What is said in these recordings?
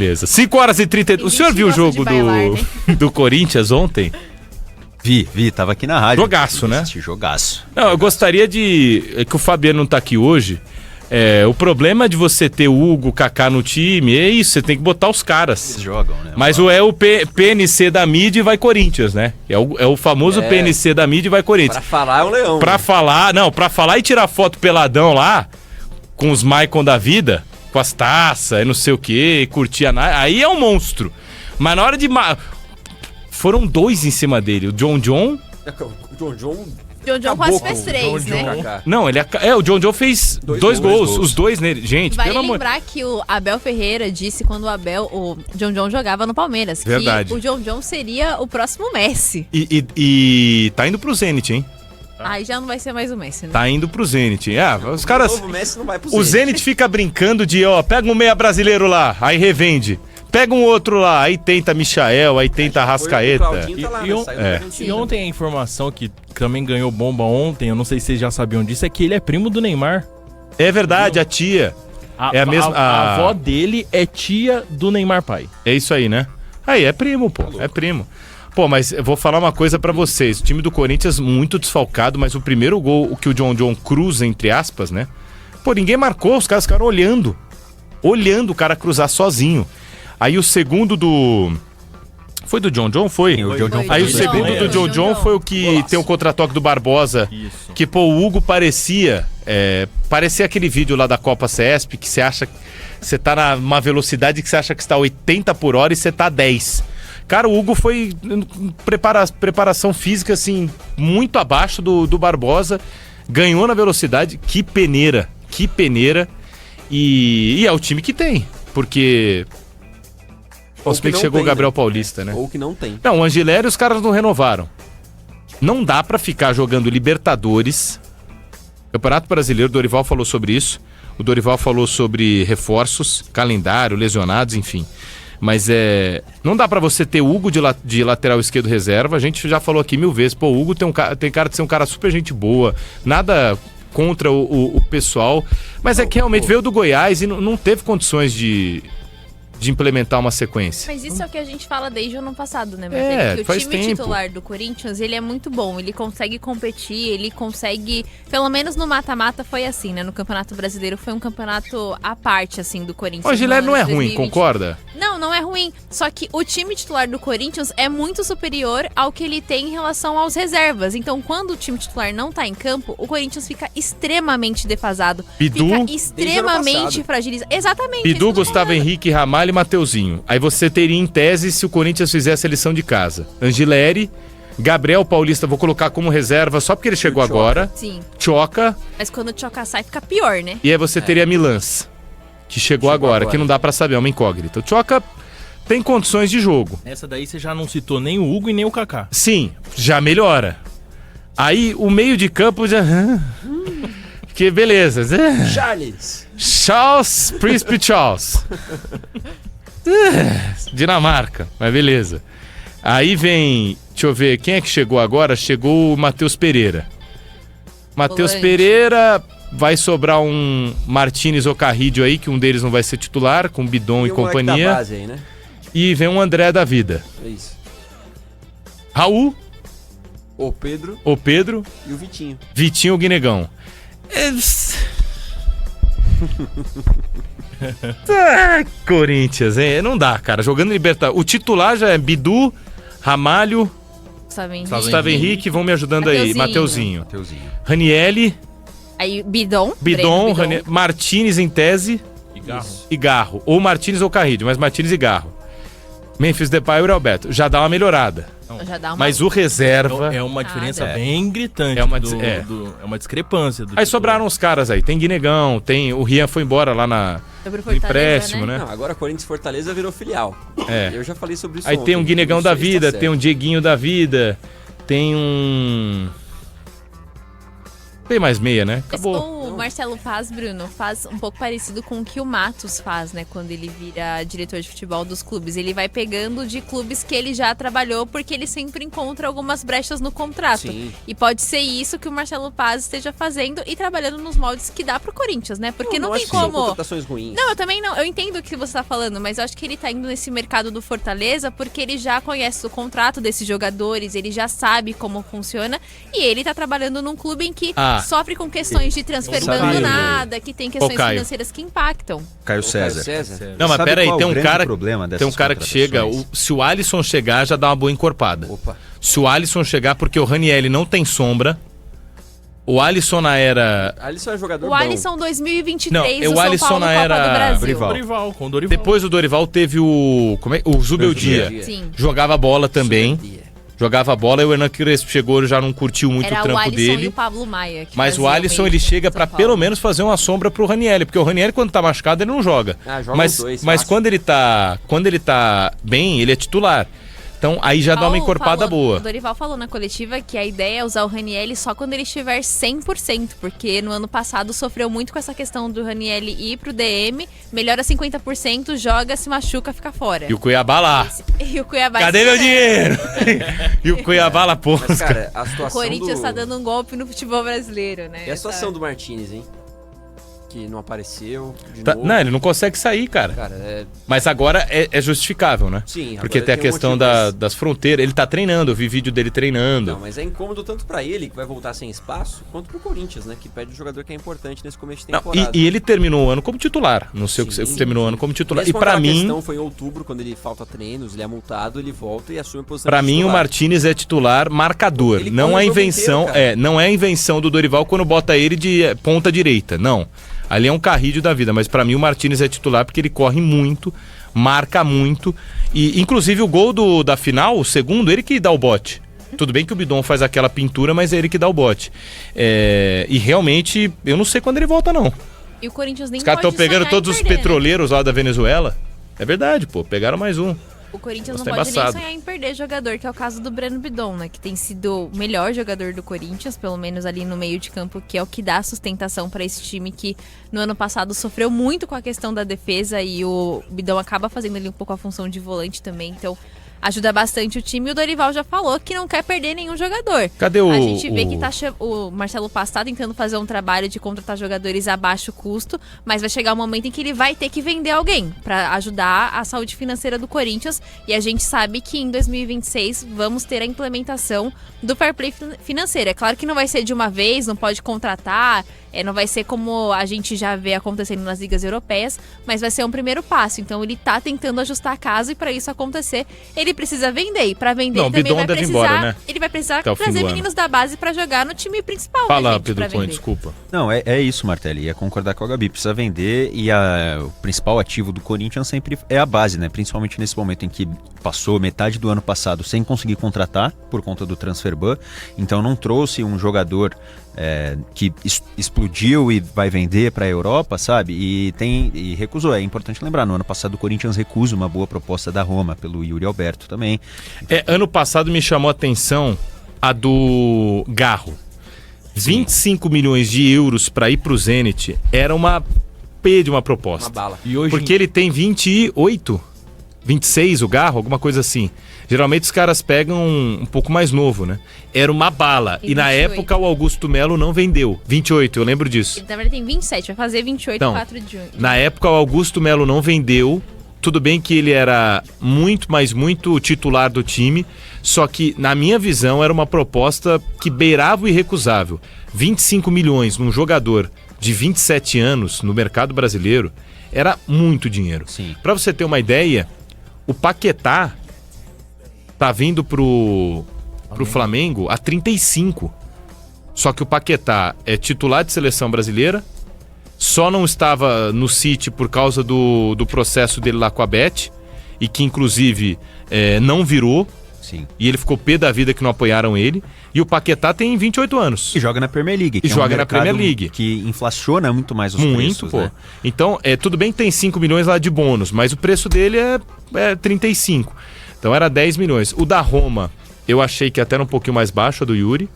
Beleza. 5h30. O senhor viu o jogo do Corinthians ontem? Vi, tava aqui na rádio. Jogaço, né? Jogaço. Não, eu gostaria de... É que o Fabiano não tá aqui hoje. O problema de você ter o Hugo, o Kaká no time é isso, você tem que botar os caras. Eles jogam, né? Mas o PNC da mídia e vai Corinthians, né? É o famoso PNC da mídia e vai Corinthians. Pra falar é o Leão. Pra falar e tirar foto peladão lá, com os Maicon da vida, com as taças e não sei o que, curtir a... Aí é um monstro. Mas na hora de... Foram 2 em cima dele. O John John quase fez 3, né? Não, o John John fez 2 gols. Os 2 nele. Gente, vale lembrar que o Abel Ferreira disse quando o John John jogava no Palmeiras. Verdade. Que o John John seria o próximo Messi. E tá indo pro Zenit, hein? Aí já não vai ser mais o Messi, né? Tá indo pro Zenit. Os caras... O novo Messi não vai pro Zenit. O Zenit fica brincando de, pega um meia brasileiro lá, aí revende. Pega um outro lá, aí tenta Michael, aí tenta Arrascaeta. E ontem a informação que também ganhou bomba ontem, eu não sei se vocês já sabiam disso, é que ele é primo do Neymar. É verdade, a tia. É a mesma. A avó dele é tia do Neymar pai. É isso aí, né? Aí é primo, pô. É primo. Pô, mas eu vou falar uma coisa pra vocês. O time do Corinthians muito desfalcado, mas o primeiro gol, o que o John John cruza, entre aspas, né? Pô, ninguém marcou, os caras ficaram olhando. Olhando o cara cruzar sozinho. Aí o segundo do... Foi do John John? Foi? Aí o segundo do John John foi o que tem o contra-toque do Barbosa. Isso. Que, pô, o Hugo parecia aquele vídeo lá da Copa CESP, que você acha que você tá numa velocidade que você acha que está 80 por hora e você tá 10. Cara, o Hugo foi preparação física, assim, muito abaixo do Barbosa. Ganhou na velocidade. Que peneira. E é o time que tem. Porque... Se bem que chegou o Gabriel Paulista, né? Ou que não tem. Não, o Angileri os caras não renovaram. Não dá pra ficar jogando Libertadores. Campeonato Brasileiro, o Dorival falou sobre isso. O Dorival falou sobre reforços, calendário, lesionados, enfim. Mas não dá pra você ter o Hugo de lateral esquerdo reserva. A gente já falou aqui 1000 vezes. Pô, o Hugo tem cara de ser um cara super gente boa. Nada contra o pessoal. Mas é que realmente veio do Goiás e não teve condições de implementar uma sequência. Mas isso é o que a gente fala desde o ano passado, né, Marcelo? Que o time titular do Corinthians, ele é muito bom, ele consegue competir, ele consegue, pelo menos no mata-mata foi assim, né? No Campeonato Brasileiro foi um campeonato à parte, assim, do Corinthians. O Giler não é ruim, concorda? Não é ruim, só que o time titular do Corinthians é muito superior ao que ele tem em relação aos reservas. Então, quando o time titular não tá em campo, o Corinthians fica extremamente defasado. Bidu, fica extremamente fragilizado. Exatamente. Bidu, Gustavo Henrique, Ramalho e Mateuzinho. Aí você teria em tese se o Corinthians fizesse a lição de casa. Angileri, Gabriel Paulista, vou colocar como reserva só porque ele chegou agora. Sim. Tchoca. Mas quando o Tchoca sai, fica pior, né? E aí você teria Milans, que chegou agora, que não dá pra saber, é uma incógnita. O Tchoca tem condições de jogo. Essa daí você já não citou nem o Hugo e nem o Kaká. Sim, já melhora. Aí o meio de campo já... Que beleza. Charles, Príncipe Charles. Dinamarca, mas beleza. Aí vem, deixa eu ver, quem é que chegou agora? Chegou o Matheus Pereira. Matheus Pereira, vai sobrar um Martínez ou Carrídio aí, que um deles não vai ser titular, com Bidon e companhia. Da base aí, né? E vem um André da vida. É isso. Raul. O Pedro. E o Vitinho. Vitinho, o Guinegão. Corinthians, hein? Não dá, cara. Jogando Libertadores. O titular já é Bidu, Ramalho, Gustavo Henrique. Vão me ajudando aí. Mateuzinho. Ranielli. Aí Bidon. Martínez em tese. E Garro. Ou Martínez ou Carrilho, mas Martínez e Garro. Memphis Depay e o Alberto. Já dá uma melhorada. Mas o reserva... É uma diferença bem gritante. É uma discrepância. Aí sobraram os caras aí. Tem Guinegão, o Rian foi embora lá no empréstimo, né? Não, agora Corinthians Fortaleza virou filial. Eu já falei sobre isso aí ontem. Tem um Guinegão da vida, tem um Dieguinho da vida, tem um... Tem mais meia, né? Acabou. O Marcelo Paz, Bruno, faz um pouco parecido com o que o Matos faz, né? Quando ele vira diretor de futebol dos clubes. Ele vai pegando de clubes que ele já trabalhou, porque ele sempre encontra algumas brechas no contrato. Sim. E pode ser isso que o Marcelo Paz esteja fazendo e trabalhando nos moldes que dá pro Corinthians, né? Porque não tem como... contratações ruins. Não, eu também não. Eu entendo o que você tá falando, mas eu acho que ele tá indo nesse mercado do Fortaleza porque ele já conhece o contrato desses jogadores, ele já sabe como funciona e ele tá trabalhando num clube em que sofre com questões de transfer abandonada, que tem questões financeiras que impactam. Caio César. Não, mas pera aí, tem um cara que chega, se o Alisson chegar, já dá uma boa encorpada. Opa. Se o Alisson chegar, porque o Ranieri não tem sombra, o Alisson na era... Alisson é jogador O bom. Alisson 2023, não, o São Alisson Paulo na Copa era... do Brasil. Dorival, com o Dorival. Depois do Dorival teve o Zubeldia. Sim. Jogava bola também. Jogava bola e o Hernan Crespo chegou, já não curtiu muito o trampo Alisson dele. E o Pablo Maia. Mas o Alisson, ele chega pra pelo menos fazer uma sombra pro Ranieri, porque o Ranieri quando tá machucado ele não joga. Joga os dois, mas quando ele tá bem, ele é titular. Então aí já dá uma encorpada boa. O Dorival falou na coletiva que a ideia é usar o Ranieri só quando ele estiver 100%, porque no ano passado sofreu muito com essa questão do Ranieri ir pro DM, melhora 50%, joga, se machuca, fica fora. E o Cuiabá lá. E o Cuiabá... Cadê meu dinheiro? E o Cuiabá lá, pô. Mas, cara, a situação O Corinthians tá dando um golpe no futebol brasileiro, né? E a situação do Martínez, hein? Que não apareceu de novo. Não, ele não consegue sair, cara. Mas agora é justificável, né? Sim. Porque tem a questão das fronteiras. Ele tá treinando, eu vi vídeo dele treinando. Não, mas é incômodo tanto pra ele, que vai voltar sem espaço, quanto pro Corinthians, né? Que perde um jogador que é importante nesse começo de temporada. E ele terminou o ano como titular. Não sei o que você terminou o ano como titular. E pra mim... A questão foi em outubro, quando ele falta treinos, ele é multado, ele volta e assume a posição Pra de mim, titular. o Martínez é titular marcador. Ele Não corre é o jogo invenção. inteiro, Não é a invenção do Dorival quando bota ele de ponta direita. Não. Ali é um carrídio da vida, mas pra mim o Martínez é titular porque ele corre muito, marca muito. E inclusive o gol da final, o segundo, ele que dá o bote. Tudo bem que o Bidon faz aquela pintura, mas é ele que dá o bote. E realmente, eu não sei quando ele volta, não. E o Corinthians nem Os caras estão pegando todos os petroleiros lá da Venezuela. É verdade, pô, pegaram mais um. O Corinthians Nossa, não tá pode embaçado. nem sonhar em perder jogador, que é o caso do Breno Bidon, né? Que tem sido o melhor jogador do Corinthians, pelo menos ali no meio de campo, que é o que dá sustentação para esse time que no ano passado sofreu muito com a questão da defesa e o Bidon acaba fazendo ali um pouco a função de volante também, então ajuda bastante o time. E o Dorival já falou que não quer perder nenhum jogador. Cadê o... A gente vê que o Marcelo Paz tá tentando fazer um trabalho de contratar jogadores a baixo custo, mas vai chegar um momento em que ele vai ter que vender alguém para ajudar a saúde financeira do Corinthians. E a gente sabe que em 2026 vamos ter a implementação do fair play financeiro. É claro que não vai ser de uma vez, não pode contratar, não vai ser como a gente já vê acontecendo nas ligas europeias, mas vai ser um primeiro passo. Então ele tá tentando ajustar a casa e para isso acontecer, ele precisa vender. E para vender, ele também vai precisar, embora, né? ele vai precisar trazer meninos da base para jogar no time principal. Fala, né, gente, Pedro Cunha, desculpa. Não, é isso, Martelli. Ia concordar com a Gabi. Precisa vender e o principal ativo do Corinthians sempre é a base, né? Principalmente nesse momento em que passou metade do ano passado sem conseguir contratar por conta do transfer ban. Então não trouxe um jogador que explodiu e vai vender para a Europa, sabe? E recusou. É importante lembrar, no ano passado o Corinthians recusa uma boa proposta da Roma pelo Yuri Alberto também. Ano passado me chamou a atenção a do Garro. 25 milhões de euros para ir pro Zenit era uma P de uma proposta. Uma bala. E hoje... Porque ele tem 28, 26 o Garro, alguma coisa assim. Geralmente os caras pegam um pouco mais novo, né? Era uma bala. E na época o Augusto Melo não vendeu. 28, eu lembro disso. Ele na verdade tem 27, vai fazer 28 então, 4 de junho. Na época o Augusto Melo não vendeu. Tudo bem que ele era muito, mas muito titular do time, só que, na minha visão, era uma proposta que beirava o irrecusável. 25 milhões num jogador de 27 anos no mercado brasileiro era muito dinheiro. Para você ter uma ideia, o Paquetá tá vindo pro Flamengo a 35. Só que o Paquetá é titular de seleção brasileira, só não estava no City por causa do processo dele lá com a Bet, e que inclusive não virou. Sim. E ele ficou pé da vida que não apoiaram ele. E o Paquetá tem 28 anos. E joga na Premier League. E joga na Premier League. Que inflaciona muito mais os preços, pô. Né? Então, tudo bem que tem 5 milhões lá de bônus, mas o preço dele é 35. Então era 10 milhões. O da Roma, eu achei que até era um pouquinho mais baixo, a do Yuri.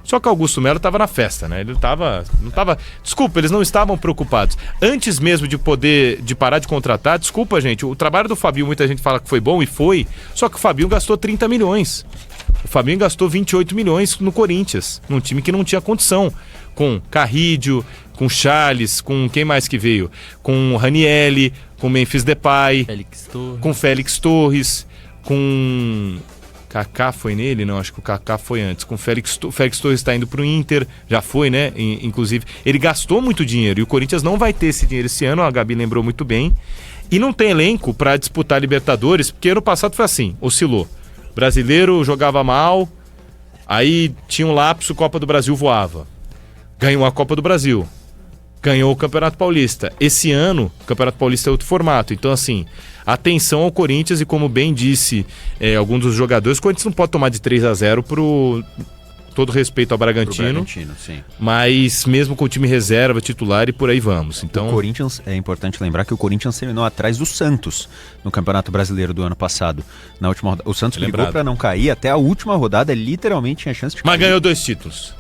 Só que o Augusto Melo tava na festa, né? Ele não tava... Desculpa, eles não estavam preocupados. Antes mesmo de parar de contratar, desculpa, gente, o trabalho do Fabinho, muita gente fala que foi bom, e foi, só que o Fabinho gastou 30 milhões. O Fabinho gastou 28 milhões no Corinthians, num time que não tinha condição. Com Carrídio, com Charles, com quem mais que veio? Com Ranieri, com Memphis Depay, com Félix Torres, com... Kaká foi nele? Não, acho que o Kaká foi antes. Com Félix Torres está indo pro Inter, já foi, né? Inclusive, ele gastou muito dinheiro e o Corinthians não vai ter esse dinheiro esse ano, a Gabi lembrou muito bem. E não tem elenco para disputar a Libertadores, porque ano passado foi assim, oscilou. Brasileiro jogava mal, aí tinha um lapso, Copa do Brasil voava. Ganhou a Copa do Brasil. Ganhou o Campeonato Paulista. Esse ano, o Campeonato Paulista é outro formato. Então, assim, atenção ao Corinthians e, como bem disse alguns dos jogadores, o Corinthians não pode tomar de 3-0 pro... Todo respeito ao Bragantino, sim. Mas mesmo com o time reserva, titular e por aí vamos. Então... O Corinthians, é importante lembrar que o Corinthians terminou atrás do Santos no Campeonato Brasileiro do ano passado. Na última rodada, o Santos brigou para não cair até a última rodada, ele literalmente tinha chance de cair. Mas ganhou 2 títulos.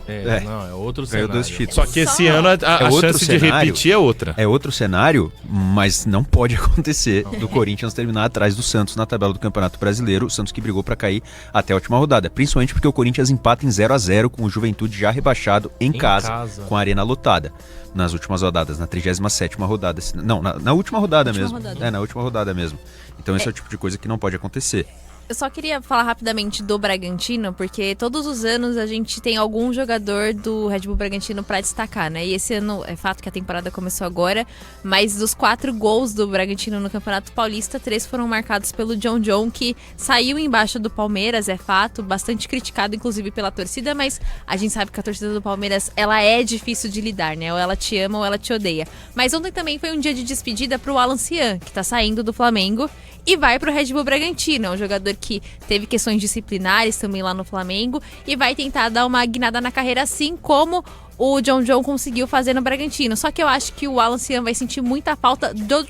Não, é outro ganhou cenário. 2 títulos. Só que esse ano a chance de repetir é outra. É outro cenário, mas não pode acontecer do Corinthians terminar atrás do Santos na tabela do Campeonato Brasileiro. O Santos que brigou para cair até a última rodada. Principalmente porque o Corinthians empata em 0-0 com o Juventude já rebaixado em casa, com a arena lotada. Nas últimas rodadas, na 37ª rodada. Não, na última rodada mesmo. Na última rodada mesmo. Então esse é o tipo de coisa que não pode acontecer. Eu só queria falar rapidamente do Bragantino, porque todos os anos a gente tem algum jogador do Red Bull Bragantino pra destacar, né? E esse ano, é fato que a temporada começou agora, mas dos 4 gols do Bragantino no Campeonato Paulista, 3 foram marcados pelo John, que saiu embaixo do Palmeiras, é fato, bastante criticado inclusive pela torcida, mas a gente sabe que a torcida do Palmeiras, ela é difícil de lidar, né? Ou ela te ama ou ela te odeia. Mas ontem também foi um dia de despedida pro Alan Cian, que tá saindo do Flamengo e vai pro Red Bull Bragantino. É um jogador que teve questões disciplinares também lá no Flamengo e vai tentar dar uma guinada na carreira, assim como o John conseguiu fazer no Bragantino. Só que eu acho que o Alan Cian vai sentir muita falta do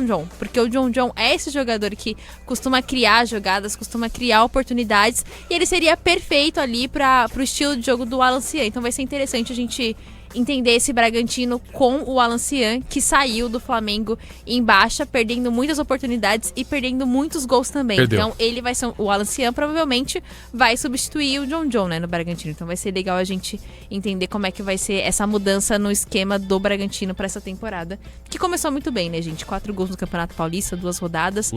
John, porque o John é esse jogador que costuma criar jogadas, costuma criar oportunidades, e ele seria perfeito ali pro estilo de jogo do Alan Cian. Então vai ser interessante a gente entender esse Bragantino com o Alan Cian, que saiu do Flamengo em baixa, perdendo muitas oportunidades e perdendo muitos gols também. Perdeu. Então ele vai ser, o Alan Cian provavelmente vai substituir o John, né, no Bragantino. Então vai ser legal a gente entender como é que vai ser essa mudança no esquema do Bragantino para essa temporada, que começou muito bem, né, gente? 4 gols no Campeonato Paulista, 2 rodadas.